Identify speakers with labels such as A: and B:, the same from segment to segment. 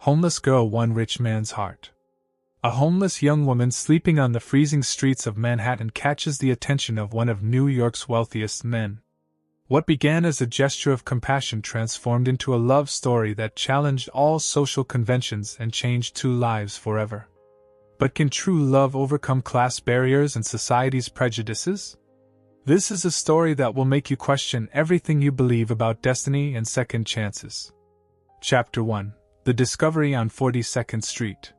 A: Homeless girl won rich man's heart. A homeless young woman sleeping on the freezing streets of Manhattan catches the attention of one of New York's wealthiest men. What began as a gesture of compassion transformed into a love story that challenged all social conventions and changed two lives forever. But can true love overcome class barriers and society's prejudices? This is a story that will make you question everything you believe about destiny and second chances. Chapter 1: The Discovery on 42nd Street.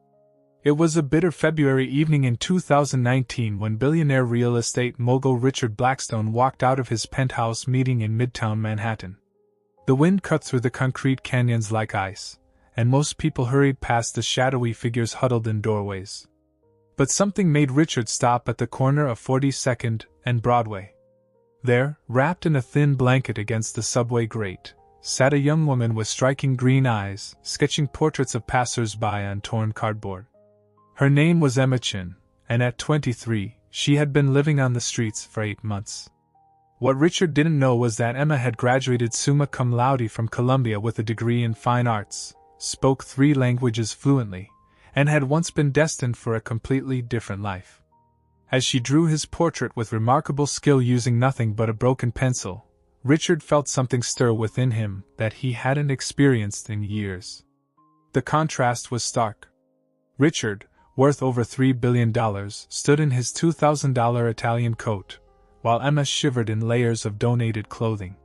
A: It was a bitter February evening in 2019 when billionaire real estate mogul Richard Blackstone walked out of his penthouse meeting in Midtown Manhattan. The wind cut through the concrete canyons like ice, and most people hurried past the shadowy figures huddled in doorways. But something made Richard stop at the corner of 42nd and Broadway. There, wrapped in a thin blanket against the subway grate, sat a young woman with striking green eyes, sketching portraits of passers-by on torn cardboard. Her name was Emma Chin, and at 23, she had been living on the streets for 8 months. What Richard didn't know was that Emma had graduated summa cum laude from Columbia with a degree in fine arts, spoke 3 languages fluently, and had once been destined for a completely different life. As she drew his portrait with remarkable skill using nothing but a broken pencil, Richard felt something stir within him that he hadn't experienced in years. The contrast was stark. Richard, worth over $3 billion, stood in his $2,000 Italian coat, while Emma shivered in layers of donated clothing.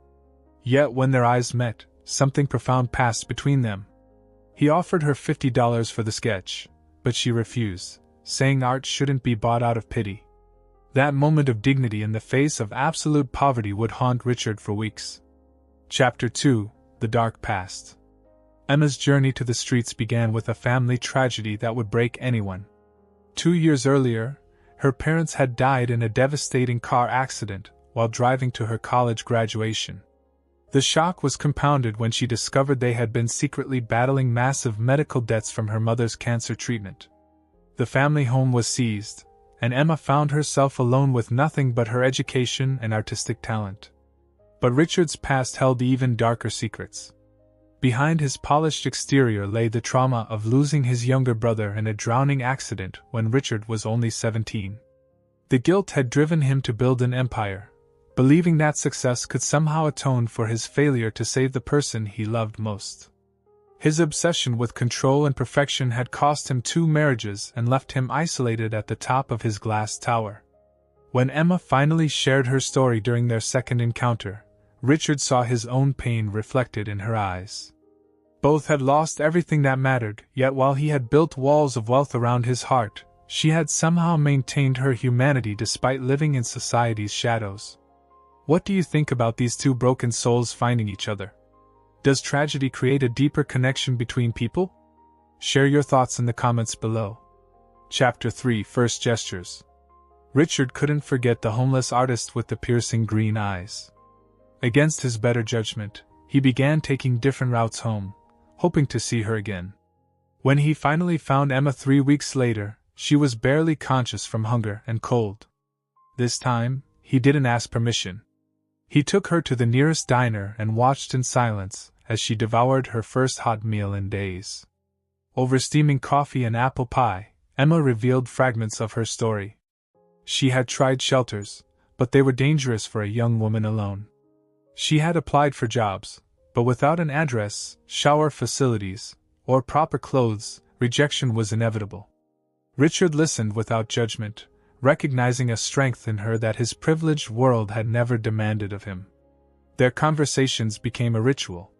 A: Yet when their eyes met, something profound passed between them. He offered her $50 for the sketch, but she refused, saying art shouldn't be bought out of pity. That moment of dignity in the face of absolute poverty would haunt Richard for weeks. Chapter 2: The Dark Past. Emma's journey to the streets began with a family tragedy that would break anyone. 2 years earlier, her parents had died in a devastating car accident while driving to her college graduation. The shock was compounded when she discovered they had been secretly battling massive medical debts from her mother's cancer treatment. The family home was seized, and Emma found herself alone with nothing but her education and artistic talent. But Richard's past held even darker secrets. Behind his polished exterior lay the trauma of losing his younger brother in a drowning accident when Richard was only 17. The guilt had driven him to build an empire, believing that success could somehow atone for his failure to save the person he loved most. His obsession with control and perfection had cost him 2 marriages and left him isolated at the top of his glass tower. When Emma finally shared her story during their second encounter, Richard saw his own pain reflected in her eyes. Both had lost everything that mattered, yet while he had built walls of wealth around his heart, she had somehow maintained her humanity despite living in society's shadows. What do you think about these 2 broken souls finding each other? Does tragedy create a deeper connection between people? Share your thoughts in the comments below. Chapter 3: First Gestures. Richard couldn't forget the homeless artist with the piercing green eyes. Against his better judgment, he began taking different routes home, hoping to see her again. When he finally found Emma 3 weeks later, she was barely conscious from hunger and cold. This time, he didn't ask permission. He took her to the nearest diner and watched in silence as she devoured her first hot meal in days. Over steaming coffee and apple pie, Emma revealed fragments of her story. She had tried shelters, but they were dangerous for a young woman alone. She had applied for jobs, but without an address, shower facilities, or proper clothes, rejection was inevitable. Richard listened without judgment, recognizing a strength in her that his privileged world had never demanded of him. Their conversations became a ritual.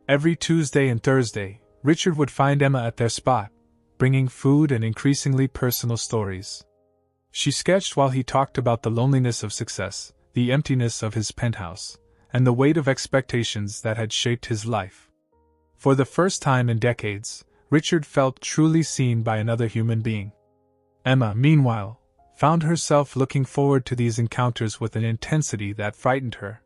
A: Every Tuesday and Thursday, Richard would find Emma at their spot, bringing food and increasingly personal stories. She sketched while he talked about the loneliness of success, the emptiness of his penthouse, and the weight of expectations that had shaped his life. For the first time in decades, Richard felt truly seen by another human being. Emma, meanwhile, found herself looking forward to these encounters with an intensity that frightened her.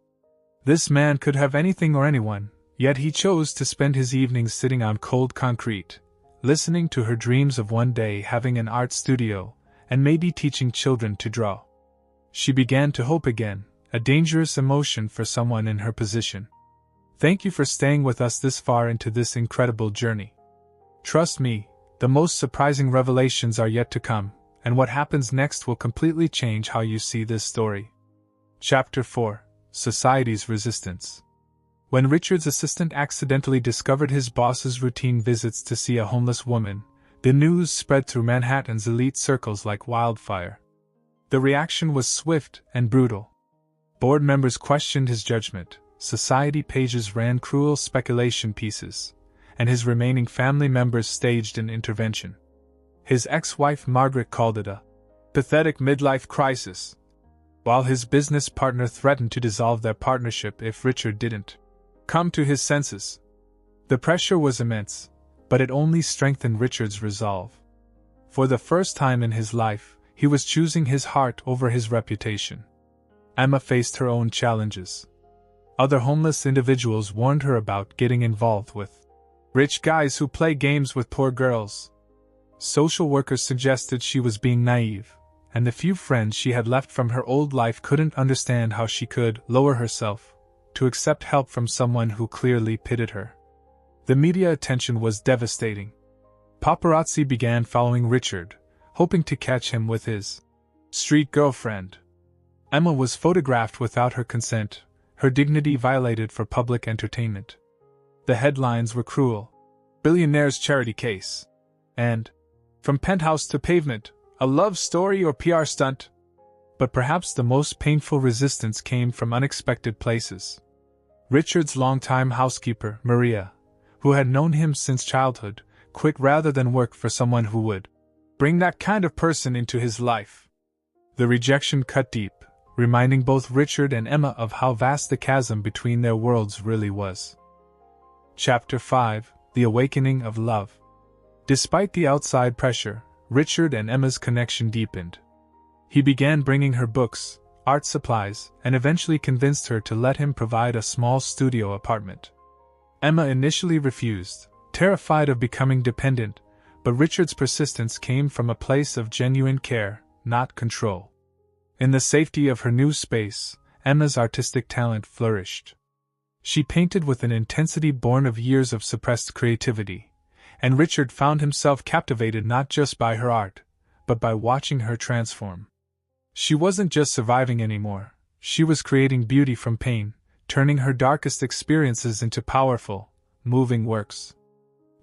A: This man could have anything or anyone, yet he chose to spend his evenings sitting on cold concrete, listening to her dreams of one day having an art studio, and maybe teaching children to draw. She began to hope again, a dangerous emotion for someone in her position. Thank you for staying with us this far into this incredible journey. Trust me, the most surprising revelations are yet to come, and what happens next will completely change how you see this story. Chapter 4: Society's Resistance. When Richard's assistant accidentally discovered his boss's routine visits to see a homeless woman, the news spread through Manhattan's elite circles like wildfire. The reaction was swift and brutal. Board members questioned his judgment, society pages ran cruel speculation pieces, and his remaining family members staged an intervention. His ex-wife Margaret called it a pathetic midlife crisis, while his business partner threatened to dissolve their partnership if Richard didn't come to his senses. The pressure was immense, but it only strengthened Richard's resolve. For the first time in his life, he was choosing his heart over his reputation. Emma faced her own challenges. Other homeless individuals warned her about getting involved with rich guys who play games with poor girls. Social workers suggested she was being naive, and the few friends she had left from her old life couldn't understand how she could lower herself to accept help from someone who clearly pitied her. The media attention was devastating. Paparazzi began following Richard, hoping to catch him with his street girlfriend. Emma was photographed without her consent, her dignity violated for public entertainment. The headlines were cruel. Billionaire's charity case. And, from penthouse to pavement, a love story or PR stunt. But perhaps the most painful resistance came from unexpected places. Richard's longtime housekeeper, Maria, who had known him since childhood, quit rather than work for someone who would bring that kind of person into his life. The rejection cut deep, reminding both Richard and Emma of how vast the chasm between their worlds really was. Chapter 5: The Awakening of Love. Despite the outside pressure, Richard and Emma's connection deepened. He began bringing her books, art supplies, and eventually convinced her to let him provide a small studio apartment. Emma initially refused, terrified of becoming dependent, but Richard's persistence came from a place of genuine care, not control. In the safety of her new space, Emma's artistic talent flourished. She painted with an intensity born of years of suppressed creativity, and Richard found himself captivated not just by her art, but by watching her transform. She wasn't just surviving anymore, she was creating beauty from pain, turning her darkest experiences into powerful, moving works.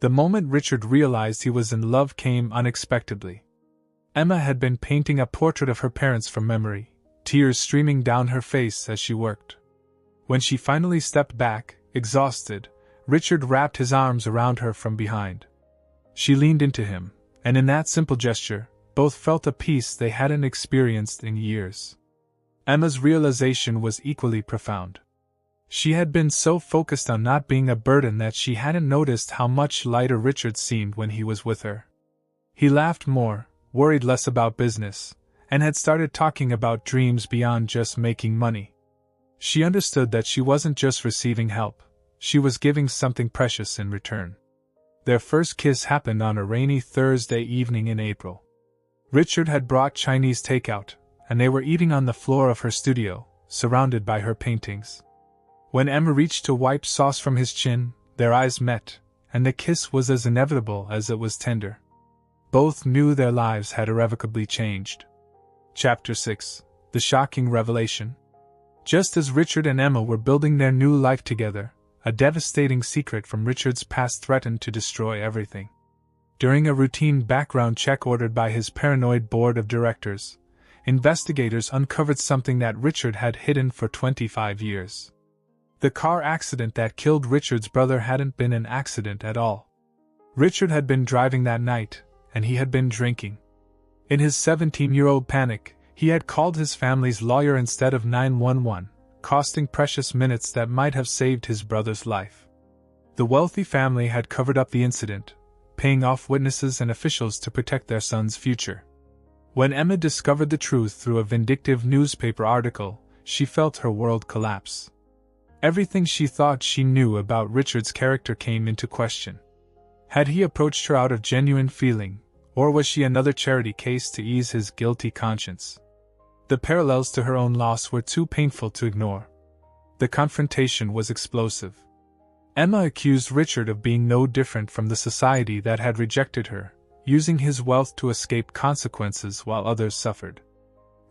A: The moment Richard realized he was in love came unexpectedly. Emma had been painting a portrait of her parents from memory, tears streaming down her face as she worked. When she finally stepped back, exhausted, Richard wrapped his arms around her from behind. She leaned into him, and in that simple gesture, both felt a peace they hadn't experienced in years. Emma's realization was equally profound. She had been so focused on not being a burden that she hadn't noticed how much lighter Richard seemed when he was with her. He laughed more, worried less about business, and had started talking about dreams beyond just making money. She understood that she wasn't just receiving help, she was giving something precious in return. Their first kiss happened on a rainy Thursday evening in April. Richard had brought Chinese takeout, and they were eating on the floor of her studio, surrounded by her paintings. When Emma reached to wipe sauce from his chin, their eyes met, and the kiss was as inevitable as it was tender. Both knew their lives had irrevocably changed. Chapter 6: The Shocking Revelation. Just as Richard and Emma were building their new life together, a devastating secret from Richard's past threatened to destroy everything. During a routine background check ordered by his paranoid board of directors, investigators uncovered something that Richard had hidden for 25 years. The car accident that killed Richard's brother hadn't been an accident at all. Richard had been driving that night, and he had been drinking. In his 17-year-old panic, he had called his family's lawyer instead of 911, costing precious minutes that might have saved his brother's life. The wealthy family had covered up the incident, paying off witnesses and officials to protect their son's future. When Emma discovered the truth through a vindictive newspaper article, she felt her world collapse. Everything she thought she knew about Richard's character came into question. Had he approached her out of genuine feeling, or was she another charity case to ease his guilty conscience? The parallels to her own loss were too painful to ignore. The confrontation was explosive. Emma accused Richard of being no different from the society that had rejected her, using his wealth to escape consequences while others suffered.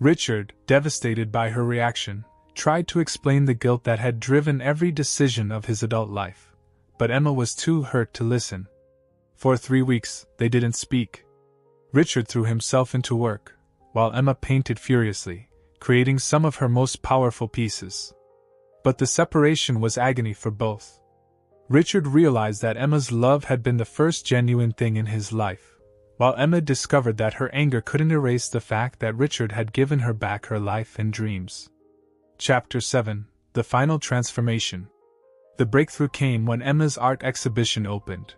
A: Richard, devastated by her reaction, tried to explain the guilt that had driven every decision of his adult life, but Emma was too hurt to listen. For 3 weeks, they didn't speak. Richard threw himself into work, while Emma painted furiously, creating some of her most powerful pieces. But the separation was agony for both. Richard realized that Emma's love had been the first genuine thing in his life, while Emma discovered that her anger couldn't erase the fact that Richard had given her back her life and dreams. Chapter 7: The Final Transformation. The breakthrough came when Emma's art exhibition opened.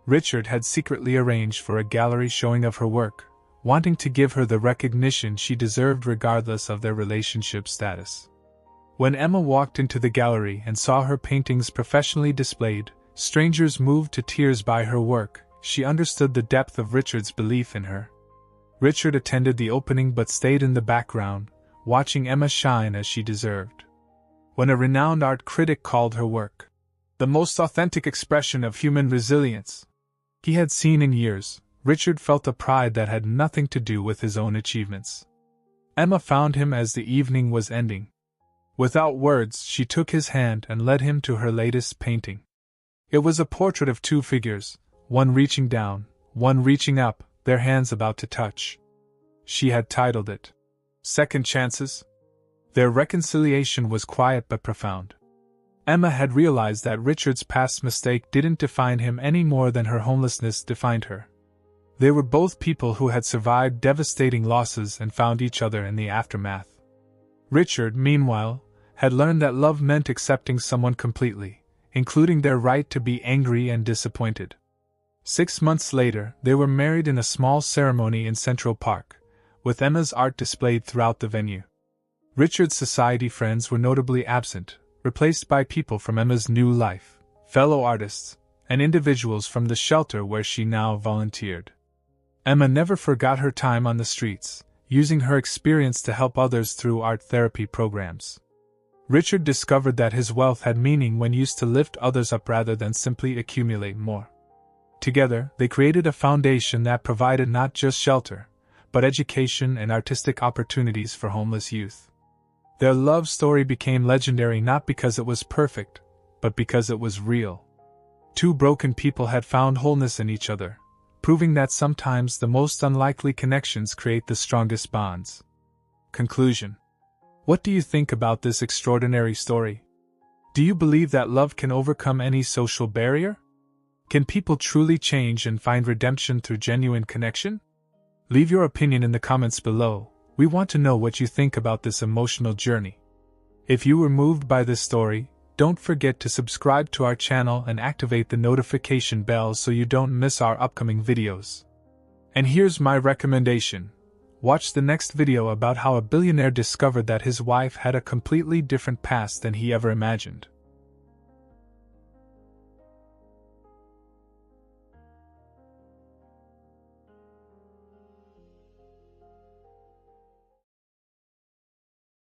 A: Richard had secretly arranged for a gallery showing of her work, wanting to give her the recognition she deserved regardless of their relationship status. When Emma walked into the gallery and saw her paintings professionally displayed, strangers moved to tears by her work, she understood the depth of Richard's belief in her. Richard attended the opening but stayed in the background, watching Emma shine as she deserved. When a renowned art critic called her work the most authentic expression of human resilience he had seen in years, Richard felt a pride that had nothing to do with his own achievements. Emma found him as the evening was ending. Without words, she took his hand and led him to her latest painting. It was a portrait of 2 figures, one reaching down, one reaching up, their hands about to touch. She had titled it, "Second Chances." Their reconciliation was quiet but profound. Emma had realized that Richard's past mistake didn't define him any more than her homelessness defined her. They were both people who had survived devastating losses and found each other in the aftermath. Richard, meanwhile, had learned that love meant accepting someone completely, including their right to be angry and disappointed. 6 months later, they were married in a small ceremony in Central Park, with Emma's art displayed throughout the venue. Richard's society friends were notably absent, replaced by people from Emma's new life, fellow artists, and individuals from the shelter where she now volunteered. Emma never forgot her time on the streets, using her experience to help others through art therapy programs. Richard discovered that his wealth had meaning when used to lift others up rather than simply accumulate more. Together, they created a foundation that provided not just shelter, but education and artistic opportunities for homeless youth. Their love story became legendary not because it was perfect, but because it was real. 2 broken people had found wholeness in each other, proving that sometimes the most unlikely connections create the strongest bonds. Conclusion. What do you think about this extraordinary story? Do you believe that love can overcome any social barrier? Can people truly change and find redemption through genuine connection? Leave your opinion in the comments below. We want to know what you think about this emotional journey. If you were moved by this story, don't forget to subscribe to our channel and activate the notification bell so you don't miss our upcoming videos. And here's my recommendation. Watch the next video about how a billionaire discovered that his wife had a completely different past than he ever imagined.